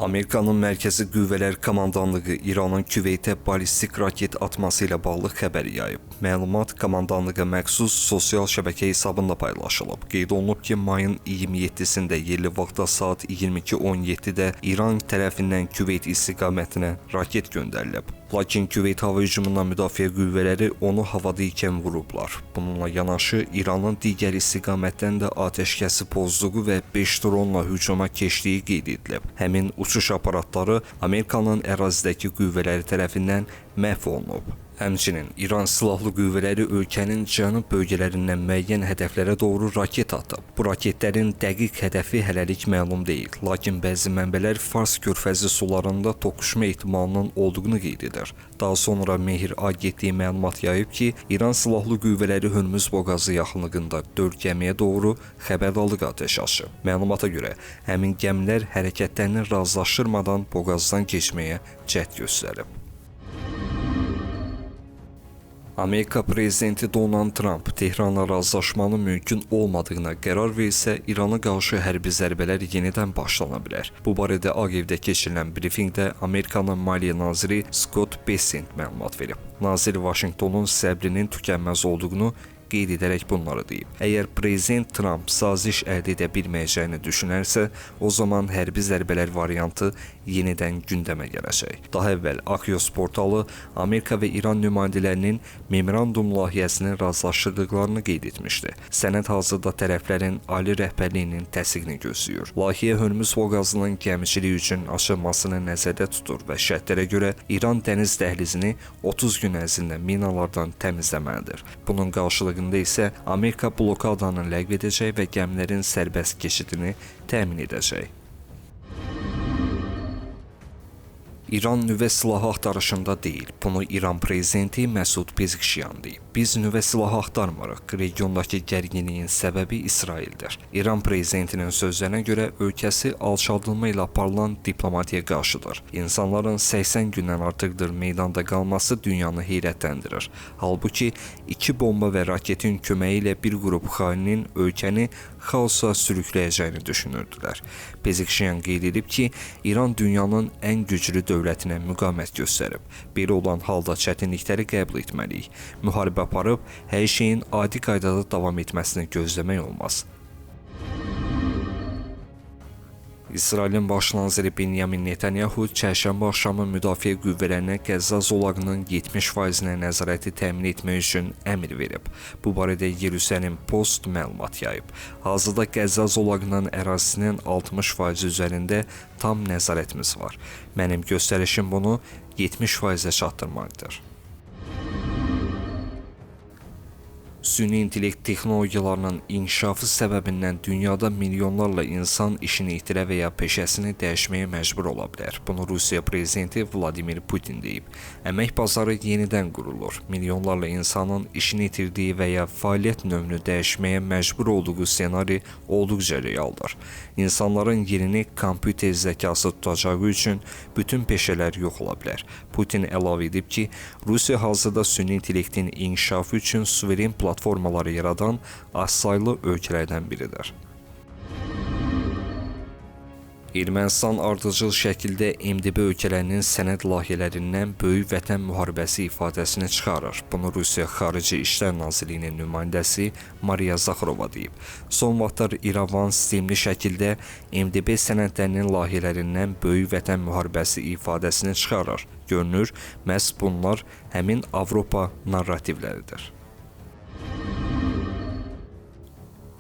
Amerikanın Mərkəzi Qüvvələr Komandanlığı İranın Küveytə ballistik raket atması ilə bağlı xəbər yayıb. Məlumat komandanlığa məxsus sosial şəbəkə hesabında paylaşılıb. Qeyd olunub ki, mayın 27-sində yerli vaxtda saat 22:17-də İran tərəfindən Küveyt istiqamətinə raket göndərilib. Lakin Küveyt hava hücumundan müdafiə qüvvələri onu havada ikən vurublar. Bununla yanaşı İranın digər istiqamətdən də atəşkəsi pozduğu və 5 dronla hücuma keçdiyi qeyd edilib. Həmin uçuş aparatları Amerikanın ərazidəki qüvvələri tərəfindən məhv olunub. Həmçinin İran silahlı qüvvələri ölkənin cənub bölgələrindən müəyyən hədəflərə doğru raket atıb. Bu raketlərin dəqiq hədəfi hələlik məlum deyil, lakin bəzi mənbələr Fars körfəzi sularında toqquşma ehtimalının olduğunu qeyd edir. Daha sonra Mehr agentliyi məlumat yayıb ki, İran silahlı qüvvələri Hörmüz boğazı yaxınlığında 4 gəmiyə doğru xəbərdarlıq atəş açıb. Məlumata görə, həmin gəmilər hərəkətlərini razılaşdırmadan boğazdan keçməyə cəhd göstərib. Amerika prezidenti Donald Trump Tehranla razılaşmanın mümkün olmadığına qərar versə, İrana qarşı hərbi zərbələr yenidən başlana bilər. Bu barədə Ağ Evdə keçirilən brifinqdə Amerikanın Maliyyə naziri Scott Bessent məlumat verib. Nazir Vaşinqtonun səbrinin tükənməz olduğunu qeyd edərək bunları deyib. Əgər prezident Trump saziş əldə edə bilməyəcəyini düşünərsə, o zaman hərbi zərbələr variantı yenidən gündəmə gələcək. Daha əvvəl Axios portalı Amerika və İran nümayəndələrinin memorandum layihəsini razılaşdırdıqlarını qeyd etmişdi. Sənəd hazırda tərəflərin ali rəhbərliyinin təsdiqini gözləyir. Layihə Hörmüz boğazının gəmiçilik üçün açılmasını nəzərdə tutur və şərtlərə görə İran dəniz dəhlizini 30 gün ərzində minalardan təmizləməlidir. Bunun qarşılığında isə Amerika blokadanı ləğv edəcək və gəmilərin sərbəst keçidini təmin edəcək. İran nüvə silahı axtarışında deyil. Bunu İran prezidenti Məsud Pezişkiyan deyib. Biz nüvə silahı axtarmırıq. Regiondakı gərginliyin səbəbi İsraildir. İran prezidentinin sözlərinə görə ölkəsi alçaldılma ilə aparılan diplomatiyaya qarşıdır. İnsanların 80 gündən artıqdır meydanda qalması dünyanı heyrətləndirir. Halbuki 2 bomba və raketin köməyi ilə bir qrup xainin ölkəni xaosa sürükləyəcəyini düşünürdülər. Pezişkiyan qeyd edib ki, İran dünyanın ən güclü dövlətinə müqavimət göstərib. Belə olan halda çətinlikləri qəbul etməliyik. Müharibə aparıb, hər şeyin adi qaydada davam etməsini gözləmək olmaz. İsrailin baş naziri Benyamin Netanyahu çərşənbə axşamı müdafiə qüvvələrinə Qəzza zolağının 70%-nə nəzarəti təmin etmək üçün əmr verib. Bu barədə Yerusəlim Post məlumat yayıb. Hazırda Qəzza zolağının ərazisinin 60% üzərində tam nəzarətimiz var. Mənim göstərişim bunu 70%-ə çatdırmaqdır. Süni intellekt texnologiyalarının inkişafı səbəbindən dünyada milyonlarla insan işini itirə və ya peşəsini dəyişməyə məcbur ola bilər. Bunu Rusiya prezidenti Vladimir Putin deyib. Əmək bazarı yenidən qurulur. Milyonlarla insanın işini itirdiyi və ya fəaliyyət növünü dəyişməyə məcbur olduğu ssenari olduqca realdır. İnsanların yerini kompüter zəkası tutacağı üçün bütün peşələr yox ola bilər. Putin əlavə edib ki, Rusiya hazırda süni intellektin inkişafı üçün suveren platformaları yaradan azsaylı ölkələrdən biridir. Ermənistan ardıcıl şəkildə MDB ölkələrinin sənəd layihələrindən böyük vətən müharibəsi ifadəsini çıxarır. Bunu Rusiya Xarici İşlər Nazirliyinin nümayəndəsi Mariya Zakharova deyib. Son vaxtlar İrəvan sistemli şəkildə MDB sənədlərinin layihələrindən böyük vətən müharibəsi ifadəsini çıxarır. Görünür, məhz bunlar həmin Avropa narrativləridir.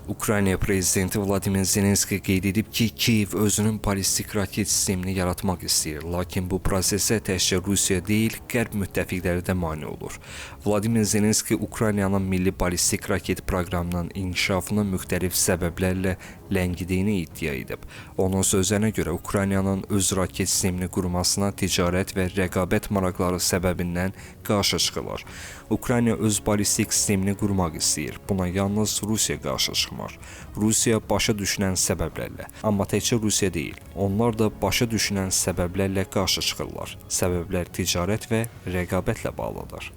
Ukrayna prezidenti Vladimir Zelenski qeyd edib ki, Kiyev özünün ballistik raket sistemini yaratmaq istəyir, lakin bu prosesə təkcə Rusiya deyil, qərb müttəfiqləri də mane olur. Vladimir Zelenski Ukraynanın milli ballistik raket proqramının inkişafını müxtəlif səbəblərlə ləngidiyini iddia edib. Onun sözlərinə görə Ukraynanın öz raket sistemini qurmasına ticarət və rəqabət maraqları səbəbindən qarşı çıxılır. Ukrayna öz ballistik sistemini qurmaq istəyir. Buna yalnız Rusiya qarşı çıxmır. Rusiya başa düşülən səbəblərlə, amma təkcə Rusiya deyil, onlar da başa düşülən səbəblərlə qarşı çıxırlar. Səbəblər ticarət və rəqabətlə bağlıdır.